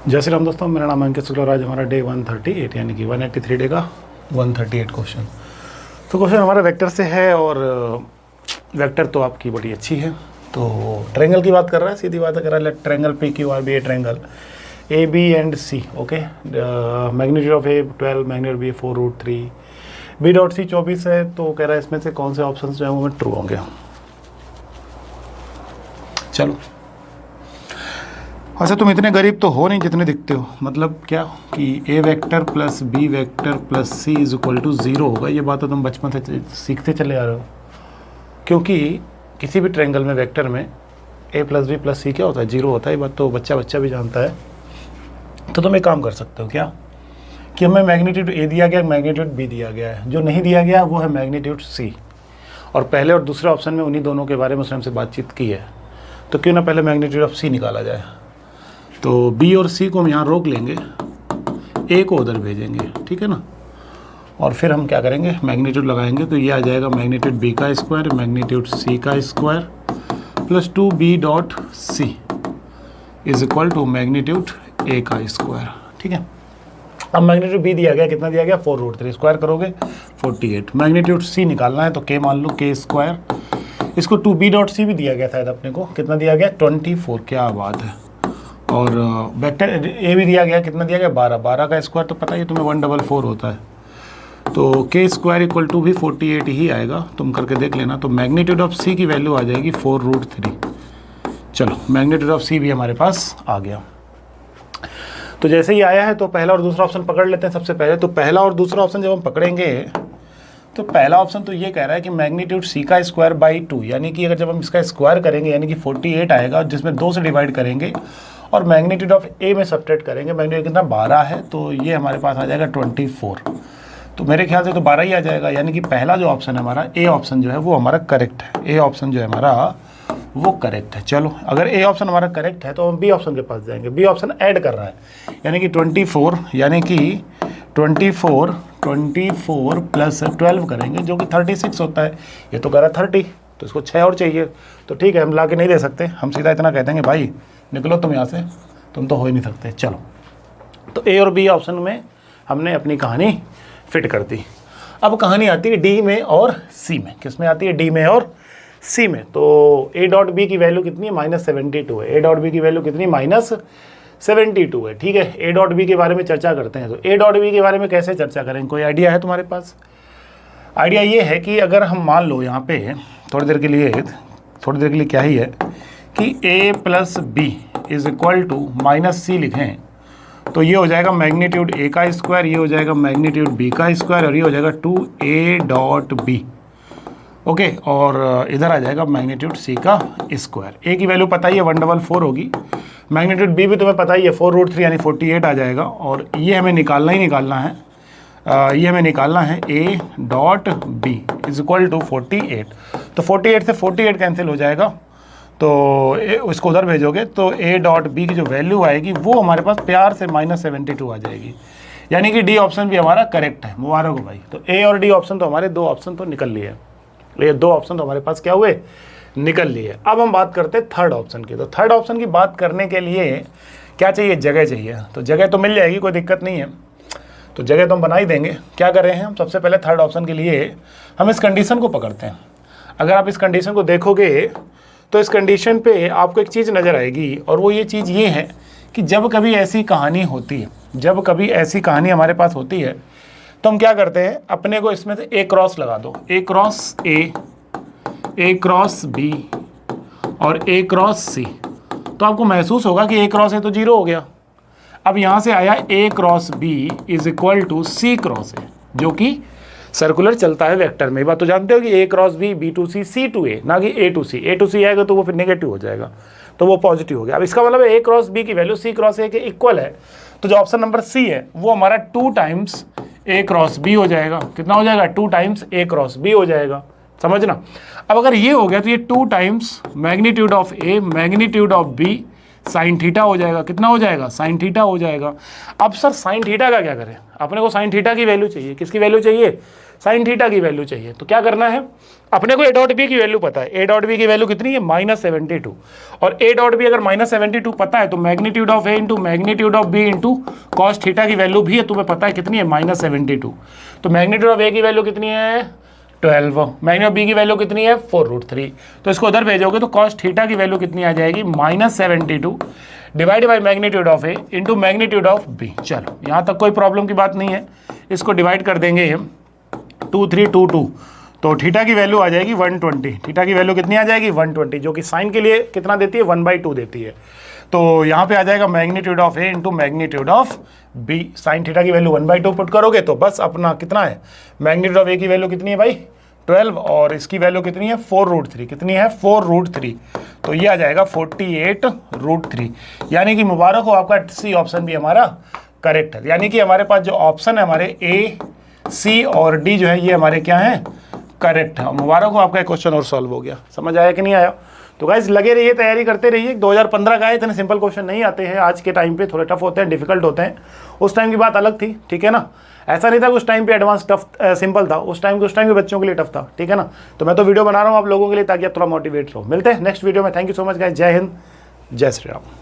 जय श्री राम दोस्तों, मेरा नाम अंकित शुक्ला। आज हमारा डे 138 यानी कि 183 डे का 138 क्वेश्चन। तो क्वेश्चन हमारा वेक्टर से है और वेक्टर तो आपकी बड़ी अच्छी है। तो ट्रायंगल की बात कर रहा है, सीधी बात कर रहा है। Triangle P Q R be a triangle A B and C. Okay, magnitude of A 12, magnitude B 4√3, B dot C 24 है। तो कह रहा है इसमें से कौन से ऑप्शन जो है वो ट्रू होंगे। चलो, अच्छा तुम इतने गरीब तो हो नहीं जितने दिखते हो। मतलब क्या कि A vector plus B vector plus C is equal to 0 होगा। ये बात तो तुम बचपन से सीखते चले आ रहे हो, क्योंकि किसी भी ट्रायंगल में वेक्टर में ए प्लस बी प्लस सी क्या होता है, 0 होता है। ये बात तो बच्चा भी जानता है। तो तुम एक काम कर सकते हो क्या कि हमें मैग्नीट्यूड ए दिया गया, मैग्नीट्यूड बी दिया गया है, जो नहीं दिया गया वो है मैग्नीट्यूड सी। और पहले और दूसरे ऑप्शन में उन्हीं दोनों के बारे में उसने हमसे बातचीत की है। तो क्यों ना पहले मैग्नीट्यूड ऑफ सी निकाला जाए। तो बी और सी को हम यहाँ रोक लेंगे, ए को उधर भेजेंगे, ठीक है ना। और फिर हम क्या करेंगे, मैग्नीट्यूड लगाएंगे। तो ये आ जाएगा मैग्नीट्यूड बी का स्क्वायर मैग्नीट्यूड सी का square plus 2b dot C is equal to magnitude A का स्क्वायर, ठीक है। अब मैग्नीट्यूड बी दिया गया, कितना दिया गया 4√3, स्क्वायर करोगे 48। मैग्नीट्यूड सी निकालना है तो के मान लो के स्क्वायर। इसको 2b डॉट सी भी दिया गया शायद अपने को, कितना दिया गया 24। क्या बात है। और वेक्टर ए भी दिया गया, कितना दिया गया 12 का स्क्वायर तो पता ही तुम्हें 144 होता है। तो के स्क्वायर इक्वल टू भी 48 ही आएगा, तुम करके देख लेना। तो मैग्नीट्यूड ऑफ सी की वैल्यू आ जाएगी 4√3। चलो, मैग्नीट्यूड ऑफ सी भी हमारे पास आ गया। तो जैसे ही आया है तो पहला और दूसरा ऑप्शन पकड़ लेते हैं सबसे पहले। तो पहला और दूसरा ऑप्शन जब हम पकड़ेंगे तो पहला ऑप्शन तो ये कह रहा है कि मैग्नीट्यूड सी का स्क्वायर बाई 2, यानी कि अगर जब हम इसका स्क्वायर करेंगे यानी कि 48 आएगा, जिसमें 2 से डिवाइड करेंगे और मैग्नीट्यूड ऑफ ए में सब्ट्रैक्ट करेंगे। मैग्नीट्यूड कितना 12 है, तो ये हमारे पास आ जाएगा 24। तो मेरे ख्याल से तो 12 ही आ जाएगा, यानी कि पहला जो ऑप्शन है हमारा, ए ऑप्शन जो है वो हमारा करेक्ट है। ए ऑप्शन जो है हमारा वो करेक्ट है। चलो, अगर ए ऑप्शन हमारा करेक्ट है तो हम बी ऑप्शन के पास जाएंगे। बी ऑप्शन ऐड कर रहा है, यानी कि 24 यानी कि 24 प्लस 12 करेंगे जो कि 36 होता है। ये तो कह रहा है 30, तो इसको 6 और चाहिए। तो ठीक है, हम ला के नहीं दे सकते, हम सीधा इतना कह देंगे भाई निकलो तुम यहाँ से, तुम तो हो ही नहीं सकते। चलो, तो ए और बी ऑप्शन में हमने अपनी कहानी फिट कर दी। अब कहानी आती है डी में और सी में। किस में आती है, डी में और सी में। तो ए डॉट बी की वैल्यू कितनी है, -72 है। ए डॉट बी की वैल्यू कितनी, -72 है, ठीक है। ए डॉट बी के बारे में चर्चा करते हैं। तो ए डॉट बी के बारे में कैसे चर्चा करें, कोई आइडिया है तुम्हारे पास? आइडिया ये है कि अगर हम मान लो यहाँ पे थोड़ी देर के लिए क्या ही है कि a plus B is equal to -c लिखें, तो ये हो जाएगा मैग्नीट्यूड a का स्क्वायर, ये हो जाएगा मैग्नीट्यूड b का स्क्वायर और ये हो जाएगा 2a डॉट b। ओके, और इधर आ जाएगा मैग्नीट्यूड c का स्क्वायर। a की वैल्यू पता ही है 144 होगी, मैग्नीट्यूड b भी तुम्हें पता ही है 4√3 यानी 48 आ जाएगा। और ये हमें निकालना है, ये हमें निकालना है a dot b is equal to 48। तो 48 से 48 कैंसिल हो जाएगा, तो इसको उधर भेजोगे तो a डॉट बी की जो वैल्यू आएगी वो हमारे पास प्यार से -72 आ जाएगी, यानी कि डी ऑप्शन भी हमारा करेक्ट है। मुबारक हो भाई। तो ए और डी ऑप्शन तो हमारे 2 ऑप्शन तो निकल लिए, ये 2 ऑप्शन तो हमारे पास क्या हुए, निकल लिए। अब हम बात करते हैं थर्ड ऑप्शन की। तो थर्ड ऑप्शन की बात करने के लिए क्या चाहिए, जगह चाहिए। तो जगह तो मिल जाएगी, कोई दिक्कत नहीं है। तो जगह तो हम बना ही देंगे। क्या कर रहे हैं हम, सबसे पहले थर्ड ऑप्शन के लिए हम इस कंडीशन को पकड़ते हैं। अगर आप इस कंडीशन को देखोगे तो इस कंडीशन पे आपको एक चीज़ नज़र आएगी, और वो ये चीज़ ये है कि जब कभी ऐसी कहानी होती है, जब कभी ऐसी कहानी हमारे पास होती है तो हम क्या करते हैं, अपने को इसमें से ए क्रॉस लगा दो। ए क्रॉस ए क्रॉस बी और ए क्रॉस सी। तो आपको महसूस होगा कि ए क्रॉस ए तो 0 हो गया। अब यहाँ से आया A cross B is equal to C cross A, जो कि सर्कुलर चलता है वेक्टर में। बात तो जानते हो कि A cross B, B to C, C to A, ना कि ए टू सी। ए टू सी आएगा तो वो फिर नेगेटिव हो जाएगा, तो वो पॉजिटिव हो गया। अब इसका मतलब ए क्रॉस बी की वैल्यू सी क्रॉस ए के इक्वल है। तो जो ऑप्शन नंबर सी है वो हमारा 2 टाइम्स ए क्रॉस बी हो जाएगा। कितना हो जाएगा, 2 टाइम्स ए क्रॉस बी हो जाएगा, समझना। अब अगर ये हो गया तो ये 2 times magnitude of A magnitude of B sine theta हो जाएगा। कितना हो जाएगा, साइन थीटा हो जाएगा। अब सर साइन थीटा का क्या करें, अपने को साइन थीटा की वैल्यू चाहिए। किसकी वैल्यू चाहिए, साइन थीटा की वैल्यू चाहिए। तो क्या करना है, अपने को ए डॉट बी की वैल्यू पता है, ए डॉट बी की वैल्यू कितनी है -72, और ए डॉट बी अगर -72 पता है तो magnitude of A into magnitude of B into cos theta की वैल्यू भी है तुम्हें पता है कितनी है -72। तो मैग्नीट्यूड ऑफ ए की वैल्यू कितनी है 12, मैग्नीट्यूड ऑफ बी की वैल्यू कितनी है 4√3। तो इसको उधर भेजोगे तो कॉस थीटा की वैल्यू कितनी आ जाएगी -72 divide by magnitude of A into magnitude of B. चलो यहाँ तक कोई प्रॉब्लम की बात नहीं है, इसको डिवाइड कर देंगे हम 2 3 2 2, तो थीटा की वैल्यू आ जाएगी 120। थीटा की वैल्यू कितनी आ जाएगी 120, जो कि साइन के लिए कितना देती है 1/2 देती है। तो यहाँ पे आ जाएगा magnitude of A into magnitude of B. Sine theta की वैल्यू 1/2 पुट करोगे तो बस अपना कितना है, मैग्नीट्यूड ऑफ ए की वैल्यू कितनी है भाई 12, और इसकी वैल्यू कितनी है 4√3, कितनी है 4√3, तो ये आ जाएगा 48√3। यानी कि मुबारक हो, आपका सी ऑप्शन भी हमारा करेक्ट है। यानी कि हमारे पास जो ऑप्शन है हमारे ए, सी और डी जो है ये हमारे क्या हैं, करेक्ट है। मुबारक हो, आपका क्वेश्चन और सॉल्व हो गया। समझ आया कि नहीं आया? तो गाइस लगे रहिए, तैयारी करते रहिए। 2015 का है, इतने सिंपल क्वेश्चन नहीं आते हैं आज के टाइम पे, थोड़े टफ होते हैं, डिफिकल्ट होते हैं। उस टाइम की बात अलग थी, ठीक है ना। ऐसा नहीं था कि उस टाइम पे एडवांस टफ सिंपल था, उस टाइम के बच्चों के लिए टफ था, ठीक है ना। तो मैं तो वीडियो बना रहा हूँ आप लोगों के लिए ताकि आप थोड़ा मोटिवेट रहो। मिलते हैं नेक्स्ट वीडियो में। Thank you so much guys, जय हिंद, जय श्री राम।